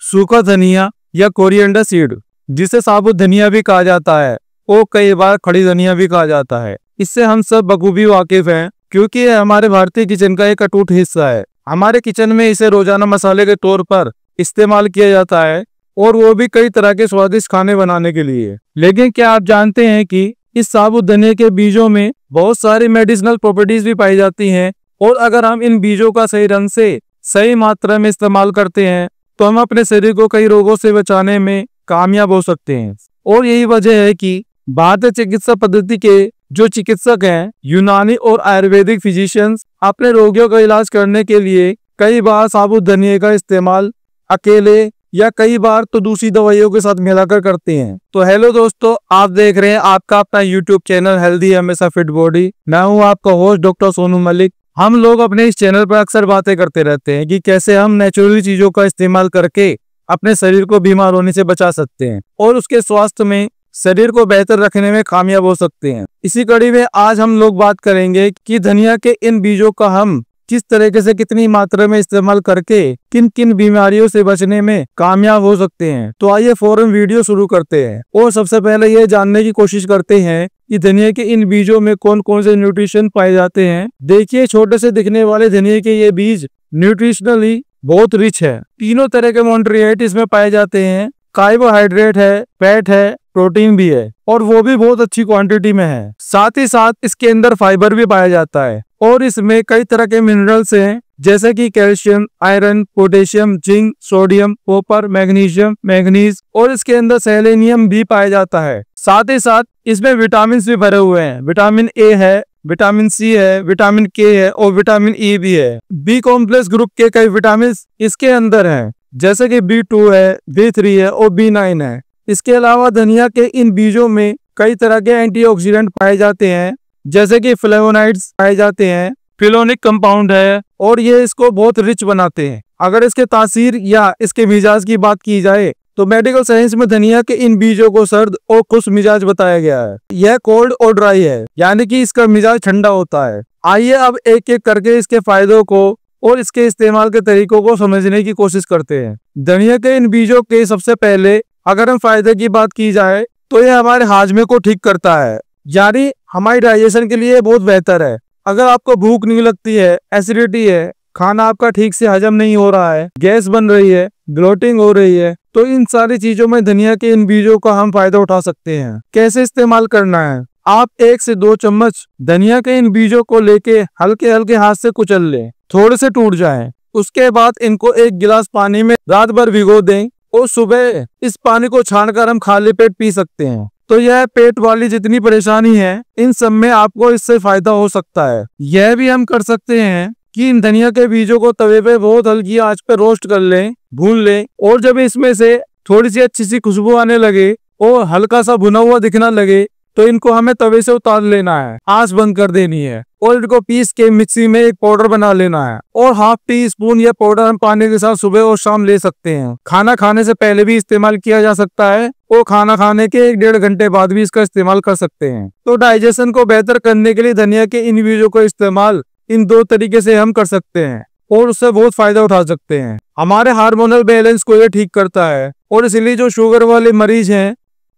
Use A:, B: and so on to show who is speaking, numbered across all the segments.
A: सूखा धनिया या कोरिएंडर सीड, जिसे साबुत धनिया भी कहा जाता है और कई बार खड़ी धनिया भी कहा जाता है। इससे हम सब बखूबी वाकिफ हैं क्योंकि यह हमारे भारतीय किचन का एक अटूट हिस्सा है। हमारे किचन में इसे रोजाना मसाले के तौर पर इस्तेमाल किया जाता है और वो भी कई तरह के स्वादिष्ट खाने बनाने के लिए। लेकिन क्या आप जानते हैं कि इस साबुत धनिया के बीजों में बहुत सारी मेडिसिनल प्रॉपर्टीज भी पाई जाती हैं और अगर हम इन बीजों का सही ढंग से सही मात्रा में इस्तेमाल करते हैं तो हम अपने शरीर को कई रोगों से बचाने में कामयाब हो सकते हैं। और यही वजह है कि भारतीय चिकित्सा पद्धति के जो चिकित्सक हैं, यूनानी और आयुर्वेदिक फिजिशियंस, अपने रोगियों का इलाज करने के लिए कई बार साबुत धनिया का इस्तेमाल अकेले या कई बार तो दूसरी दवाइयों के साथ मिलाकर करते हैं। तो हेलो दोस्तों, आप देख रहे हैं आपका अपना यूट्यूब चैनल हेल्दी हमेशा फिट बॉडी। मैं हूं आपका होस्ट डॉक्टर सोनू मलिक। हम लोग अपने इस चैनल पर अक्सर बातें करते रहते हैं कि कैसे हम नेचुरली चीजों का इस्तेमाल करके अपने शरीर को बीमार होने से बचा सकते हैं और उसके स्वास्थ्य में शरीर को बेहतर रखने में कामयाब हो सकते हैं। इसी कड़ी में आज हम लोग बात करेंगे कि धनिया के इन बीजों का हम किस तरीके से कितनी मात्रा में इस्तेमाल करके किन किन बीमारियों से बचने में कामयाब हो सकते हैं। तो आइए फौरन वीडियो शुरू करते हैं और सबसे पहले ये जानने की कोशिश करते हैं कि धनिया के इन बीजों में कौन कौन से न्यूट्रिशन पाए जाते हैं। देखिए, छोटे से दिखने वाले धनिया के ये बीज न्यूट्रिशनली बहुत रिच है। तीनों तरह के न्यूट्रिएंट इसमें पाए जाते हैं। कार्बोहाइड्रेट है, फैट है, प्रोटीन भी है और वो भी बहुत अच्छी क्वांटिटी में है। साथ ही साथ इसके अंदर फाइबर भी पाया जाता है और इसमें कई तरह के मिनरल्स हैं जैसे कि calcium, iron, potassium, zinc, sodium, copper, magnesium, manganese और इसके अंदर सेलेनियम भी पाया जाता है। साथ ही साथ इसमें विटामिन भी भरे हुए हैं। विटामिन ए है, विटामिन सी है, विटामिन के है और विटामिन ई भी है। बी कॉम्प्लेक्स ग्रुप के कई विटामिन इसके अंदर हैं जैसे कि B2 है, B3 है और B9 है। इसके अलावा धनिया के इन बीजों में कई तरह के एंटीऑक्सीडेंट पाए जाते हैं जैसे कि फ्लेवोनाइड्स पाए जाते हैं, फिलोनिक कंपाउंड है और ये इसको बहुत रिच बनाते हैं। अगर इसके तासीर या इसके मिजाज की बात की जाए तो मेडिकल साइंस में धनिया के इन बीजों को सर्द और खुश मिजाज बताया गया है। यह कोल्ड और ड्राई है यानी कि इसका मिजाज ठंडा होता है। आइए अब एक एक करके इसके फायदों को और इसके इस्तेमाल के तरीकों को समझने की कोशिश करते हैं। धनिया के इन बीजों के सबसे पहले अगर हम फायदे की बात की जाए तो यह हमारे हाजमे को ठीक करता है, यानी हमारी डाइजेशन के लिए बहुत बेहतर है। अगर आपको भूख नहीं लगती है, एसिडिटी है, खाना आपका ठीक से हजम नहीं हो रहा है, गैस बन रही है, ब्लोटिंग हो रही है, तो इन सारी चीजों में धनिया के इन बीजों का हम फायदा उठा सकते हैं। कैसे इस्तेमाल करना है? आप 1 से 2 चम्मच धनिया के इन बीजों को लेके हल्के हल्के हाथ से कुचल लें, थोड़े से टूट जाएं। उसके बाद इनको 1 गिलास पानी में रात भर भिगो दें और सुबह इस पानी को छानकर हम खाली पेट पी सकते हैं। तो यह पेट वाली जितनी परेशानी है इन सब में आपको इससे फायदा हो सकता है। यह भी हम कर सकते हैं कि इन धनिया के बीजों को तवे पे बहुत हल्की आंच पे रोस्ट कर लें, भून लें और जब इसमें से थोड़ी सी अच्छी सी खुशबू आने लगे और हल्का सा भुना हुआ दिखना लगे तो इनको हमें तवे से उतार लेना है, आंच बंद कर देनी है और इनको पीस के मिक्सी में एक पाउडर बना लेना है और ½ टीस्पून यह पाउडर हम पानी के साथ सुबह और शाम ले सकते हैं। खाना खाने से पहले भी इस्तेमाल किया जा सकता है और खाना खाने के 1-1.5 घंटे बाद भी इसका इस्तेमाल कर सकते हैं। तो डाइजेशन को बेहतर करने के लिए धनिया के इन बीजों का इस्तेमाल इन 2 तरीके से हम कर सकते हैं और उससे बहुत फायदा उठा सकते हैं। हमारे हार्मोनल बैलेंस को ये ठीक करता है और इसलिए जो शुगर वाले मरीज हैं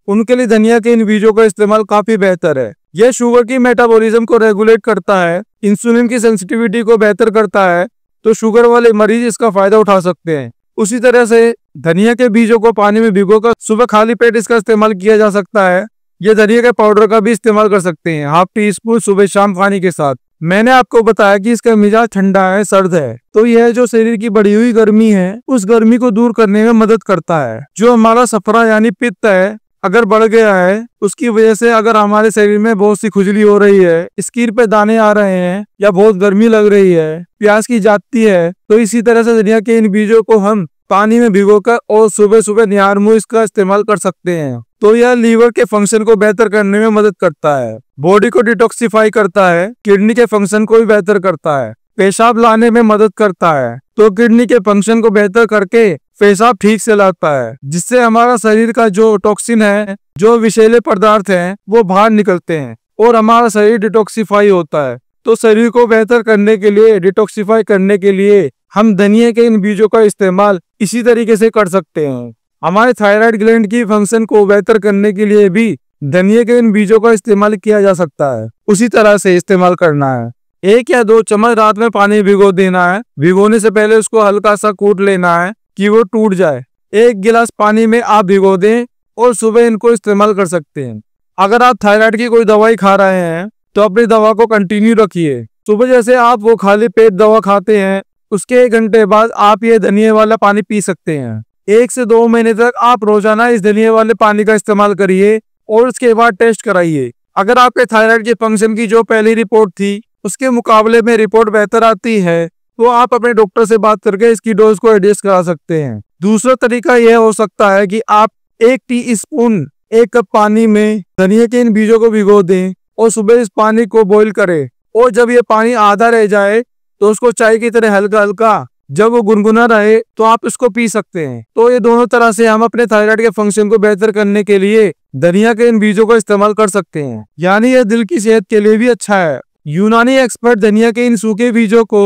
A: उनके लिए धनिया के इन बीजों का इस्तेमाल काफी बेहतर है। यह शुगर की मेटाबॉलिज्म को रेगुलेट करता है, इंसुलिन की सेंसिटिविटी को बेहतर करता है, तो शुगर वाले मरीज इसका फायदा उठा सकते हैं। उसी तरह से धनिया के बीजों को पानी में भिगोकर सुबह खाली पेट इसका इस्तेमाल किया जा सकता है। यह धनिया के पाउडर का भी इस्तेमाल कर सकते हैं, ½ टीस्पून सुबह शाम खाने के साथ। मैंने आपको बताया कि इसका मिजाज ठंडा है, सर्द है, तो यह जो शरीर की बढ़ी हुई गर्मी है उस गर्मी को दूर करने में मदद करता है। जो हमारा सफरा यानी पित्त है अगर बढ़ गया है, उसकी वजह से अगर हमारे शरीर में बहुत सी खुजली हो रही है, स्किन पे दाने आ रहे हैं या बहुत गर्मी लग रही है, प्यास की जाती है, तो इसी तरह से धनिया के इन बीजों को हम पानी में भिगोकर और सुबह सुबह निहार मुंह इसका इस्तेमाल कर सकते हैं। तो यह लीवर के फंक्शन को बेहतर करने में मदद करता है, बॉडी को डिटॉक्सिफाई करता है, किडनी के फंक्शन को भी बेहतर करता है, पेशाब लाने में मदद करता है, तो किडनी के फंक्शन को बेहतर करके पेशाब ठीक से लाता है, जिससे हमारा शरीर का जो टॉक्सिन है, जो विषैले पदार्थ हैं, वो बाहर निकलते हैं और हमारा शरीर डिटॉक्सिफाई होता है। तो शरीर को बेहतर करने के लिए, डिटॉक्सिफाई करने के लिए हम धनिया के इन बीजों का इस्तेमाल इसी तरीके से कर सकते हैं। हमारे थायराइड ग्लैंड की फंक्शन को बेहतर करने के लिए भी धनिया के इन बीजों का इस्तेमाल किया जा सकता है। उसी तरह से इस्तेमाल करना है। 1 या 2 चम्मच रात में पानी भिगो देना है। भिगोने से पहले उसको हल्का सा कूट लेना है कि वो टूट जाए। 1 गिलास पानी में आप भिगो दें और सुबह इनको इस्तेमाल कर सकते हैं। अगर आप थायराइड की कोई दवाई खा रहे हैं तो अपनी दवा को कंटिन्यू रखिए। सुबह जैसे आप वो खाली पेट दवा खाते हैं, उसके 1 घंटे बाद आप ये धनिया वाला पानी पी सकते हैं। 1 से 2 महीने तक आप रोजाना इस धनिया वाले पानी का इस्तेमाल करिए और उसके बाद टेस्ट कराइए। अगर आपके थायराइड के फंक्शन की जो पहली रिपोर्ट थी उसके मुकाबले में रिपोर्ट बेहतर आती है तो आप अपने डॉक्टर से बात करके इसकी डोज को एडजस्ट करा सकते हैं। दूसरा तरीका यह हो सकता है कि आप 1 टीस्पून 1 कप पानी में धनिया के इन बीजों को भिगो दें और सुबह इस पानी को बॉईल करें और जब ये पानी आधा रह जाए तो उसको चाय की तरह हल्का हल्का जब वो गुनगुना रहे तो आप इसको पी सकते हैं। तो ये दोनों तरह से हम अपने थायराइड के फंक्शन को बेहतर करने के लिए धनिया के इन बीजों का इस्तेमाल कर सकते हैं। यानी यह दिल की सेहत के लिए भी अच्छा है। यूनानी एक्सपर्ट धनिया के इन सूखे बीजों को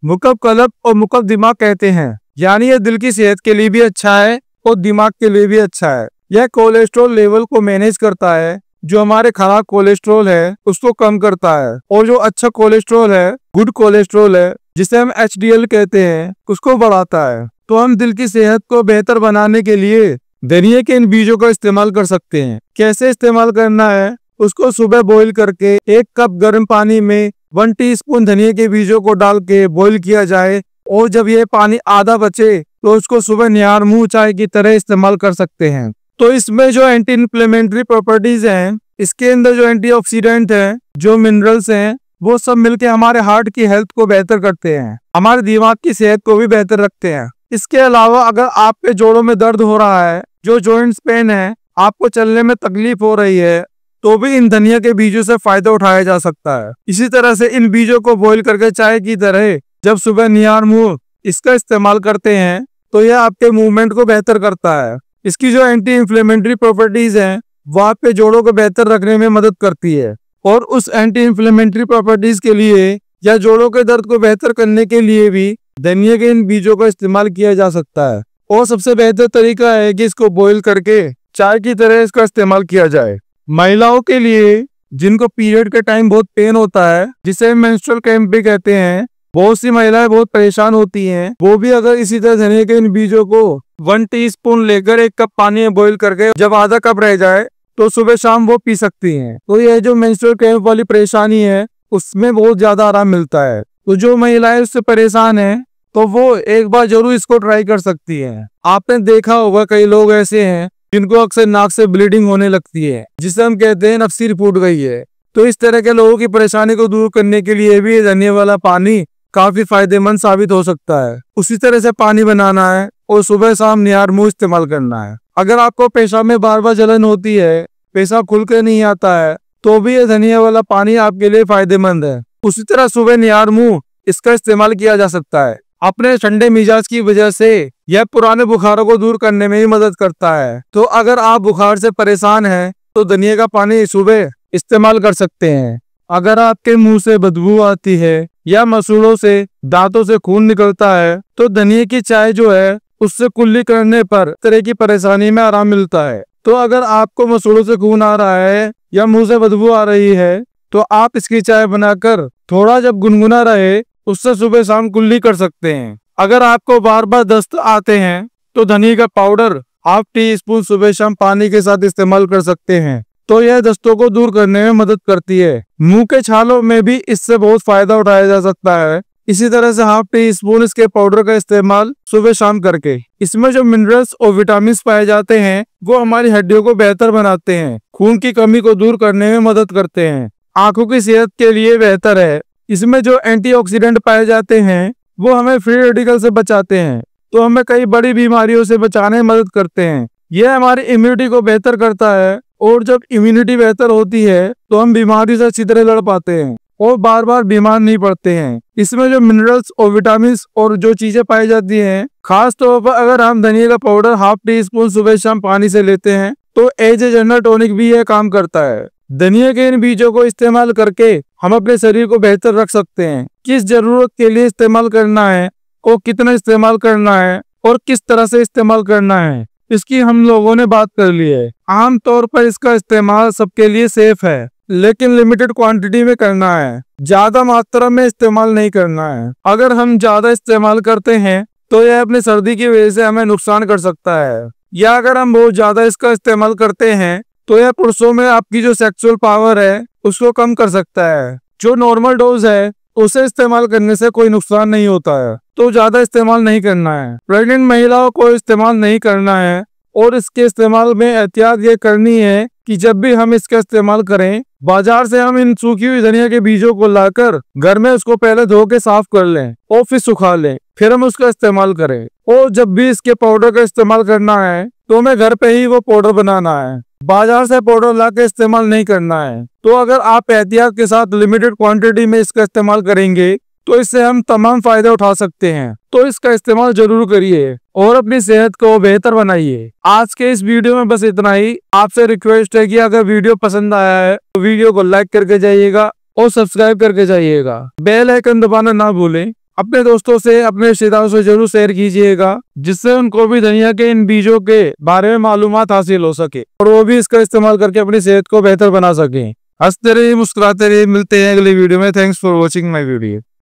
A: मुकब कल्ब और मुकब दिमाग कहते हैं। यानी यह दिल की सेहत के लिए भी अच्छा है और दिमाग के लिए भी अच्छा है। यह कोलेस्ट्रॉल लेवल को मैनेज करता है। जो हमारे खराब कोलेस्ट्रॉल है उसको कम करता है और जो अच्छा कोलेस्ट्रॉल है, गुड कोलेस्ट्रॉल है, जिसे हम HDL कहते हैं, उसको बढ़ाता है। तो हम दिल की सेहत को बेहतर बनाने के लिए धनिया के इन बीजों का इस्तेमाल कर सकते हैं। कैसे इस्तेमाल करना है? उसको सुबह बॉईल करके 1 कप गर्म पानी में 1 टीस्पून धनिया के बीजों को डाल के बॉईल किया जाए और जब ये पानी आधा बचे तो उसको सुबह निहार मुंह चाय की तरह इस्तेमाल कर सकते हैं। तो इसमें जो एंटी इन्फ्लेमेटरी प्रॉपर्टीज हैं, इसके अंदर जो एंटीऑक्सीडेंट हैं, जो मिनरल्स हैं, वो सब मिलके हमारे हार्ट की हेल्थ को बेहतर करते हैं, हमारे दिमाग की सेहत को भी बेहतर रखते हैं। इसके अलावा अगर आपके जोड़ों में दर्द हो रहा है, जो जॉइंट्स पेन है, आपको चलने में तकलीफ हो रही है, तो भी इन धनिया के बीजों से फायदा उठाया जा सकता है। इसी तरह से इन बीजों को बॉईल करके चाय की तरह जब सुबह निहार मुंह इसका इस्तेमाल करते हैं तो यह आपके मूवमेंट को बेहतर करता है। इसकी जो एंटी इन्फ्लेमेटरी प्रॉपर्टीज हैं वो आपके जोड़ों को बेहतर रखने में मदद करती है और उस एंटी इन्फ्लेमेटरी प्रॉपर्टीज के लिए या जोड़ों के दर्द को बेहतर करने के लिए भी धनिया के इन बीजों का इस्तेमाल किया जा सकता है। और सबसे बेहतर तरीका है कि इसको बॉईल करके चाय की तरह इसका इस्तेमाल किया जाए। महिलाओं के लिए जिनको पीरियड के टाइम बहुत पेन होता है, जिसे मेंस्ट्रुअल क्रैम्प भी कहते हैं, बहुत सी महिलाएं बहुत परेशान होती हैं। वो भी अगर इसी तरह धनिया के इन बीजों को 1 टीस्पून लेकर 1 कप पानी में बॉईल करके जब आधा कप रह जाए तो सुबह शाम वो पी सकती हैं। तो यह जो मेंस्ट्रुअल क्रैम्प वाली परेशानी है उसमें बहुत ज्यादा आराम मिलता है। तो जो महिलाएं उससे परेशान हैं तो वो एक बार जरूर इसको ट्राई कर सकती हैं। आपने देखा होगा कई लोग ऐसे हैं जिनको अक्सर नाक से ब्लीडिंग होने लगती है, जिसे हम कहते हैं नफसीर फूट गई है। तो इस तरह के लोगों की परेशानी को दूर करने के लिए भी धनिया वाला पानी काफी फायदेमंद साबित हो सकता है। उसी तरह से पानी बनाना है और सुबह शाम निहार मुंह इस्तेमाल करना है। अगर आपको पेशाब में बार बार जलन होती है, पेशाब खुल कर नहीं आता है, तो भी ये धनिया वाला पानी आपके लिए फायदेमंद है। उसी तरह सुबह निहार मुंह इसका इस्तेमाल किया जा सकता है। अपने ठंडे मिजाज की वजह से यह पुराने बुखारों को दूर करने में भी मदद करता है। तो अगर आप बुखार से परेशान हैं तो धनिया का पानी सुबह इस्तेमाल कर सकते हैं। अगर आपके मुंह से बदबू आती है या मसूड़ों से दांतों से खून निकलता है तो धनिया की चाय जो है उससे कुल्ली करने पर तरह की परेशानी में आराम मिलता है। तो अगर आपको मसूड़ों से खून आ रहा है या मुंह से बदबू आ रही है तो आप इसकी चाय बनाकर थोड़ा जब गुनगुना रहे उससे सुबह शाम कुल्ली कर सकते हैं। अगर आपको बार बार दस्त आते हैं तो धनिया का पाउडर 1/2 टीस्पून सुबह शाम पानी के साथ इस्तेमाल कर सकते हैं। तो यह दस्तों को दूर करने में मदद करती है। मुंह के छालों में भी इससे बहुत फायदा उठाया जा सकता है। इसी तरह से 1/2 टीस्पून इसके पाउडर का इस्तेमाल सुबह शाम करके इसमें जो मिनरल्स और विटामिन पाए जाते हैं वो हमारी हड्डियों को बेहतर बनाते हैं, खून की कमी को दूर करने में मदद करते हैं, आंखों की सेहत के लिए बेहतर है। इसमें जो एंटीऑक्सीडेंट पाए जाते हैं वो हमें फ्री रेडिकल से बचाते हैं, तो हमें कई बड़ी बीमारियों से बचाने में मदद करते हैं। यह हमारी इम्यूनिटी को बेहतर करता है और जब इम्यूनिटी बेहतर होती है तो हम बीमारी से अच्छी तरह लड़ पाते हैं और बार बार बीमार नहीं पड़ते हैं। इसमें जो मिनरल्स और विटामिन और जो चीजें पाई जाती हैं, खास तौर पर अगर हम धनिया का पाउडर 1/2 टीस्पून सुबह शाम पानी से लेते हैं तो एज ए जनरल टॉनिक भी यह काम करता है। धनिया के इन बीजों को इस्तेमाल करके हम अपने शरीर को बेहतर रख सकते हैं। किस जरूरत के लिए इस्तेमाल करना है वो कितना इस्तेमाल करना है और किस तरह से इस्तेमाल करना है, इसकी हम लोगों ने बात कर ली है। आमतौर पर इसका इस्तेमाल सबके लिए सेफ है, लेकिन लिमिटेड क्वांटिटी में करना है, ज्यादा मात्रा में इस्तेमाल नहीं करना है। अगर हम ज्यादा इस्तेमाल करते हैं तो यह अपनी सर्दी की वजह से हमें नुकसान कर सकता है, या अगर हम बहुत ज्यादा इसका इस्तेमाल करते हैं तो यह पुरुषों में आपकी जो सेक्सुअल पावर है उसको कम कर सकता है। जो नॉर्मल डोज है उसे इस्तेमाल करने से कोई नुकसान नहीं होता है, तो ज्यादा इस्तेमाल नहीं करना है। प्रेग्नेंट महिलाओं को इस्तेमाल नहीं करना है और इसके इस्तेमाल में एहतियात ये करनी है कि जब भी हम इसका इस्तेमाल करें, बाजार से हम इन सूखी हुई धनिया के बीजों को लाकर घर में उसको पहले धो के साफ कर लें और फिर सुखा लें, फिर हम उसका इस्तेमाल करें। और जब भी इसके पाउडर का इस्तेमाल करना है तो हमें घर पे ही वो पाउडर बनाना है, बाजार से पाउडर ला के इस्तेमाल नहीं करना है। तो अगर आप एहतियात के साथ लिमिटेड क्वांटिटी में इसका इस्तेमाल करेंगे तो इससे हम तमाम फायदे उठा सकते हैं। तो इसका इस्तेमाल जरूर करिए और अपनी सेहत को बेहतर बनाइए। आज के इस वीडियो में बस इतना ही। आपसे रिक्वेस्ट है कि अगर वीडियो पसंद आया है तो वीडियो को लाइक करके जाइएगा और सब्सक्राइब करके जाइएगा। बेल आइकन दबाना ना भूलें। अपने दोस्तों से, अपने रिश्तेदारों से जरूर शेयर कीजिएगा, जिससे उनको भी धनिया के इन बीजों के बारे में मालूमात हासिल हो सके और वो भी इसका इस्तेमाल करके अपनी सेहत को बेहतर बना सके। हंसते रहिए, मुस्कुराते रहिए। मिलते हैं अगली वीडियो में। Thanks for watching my video.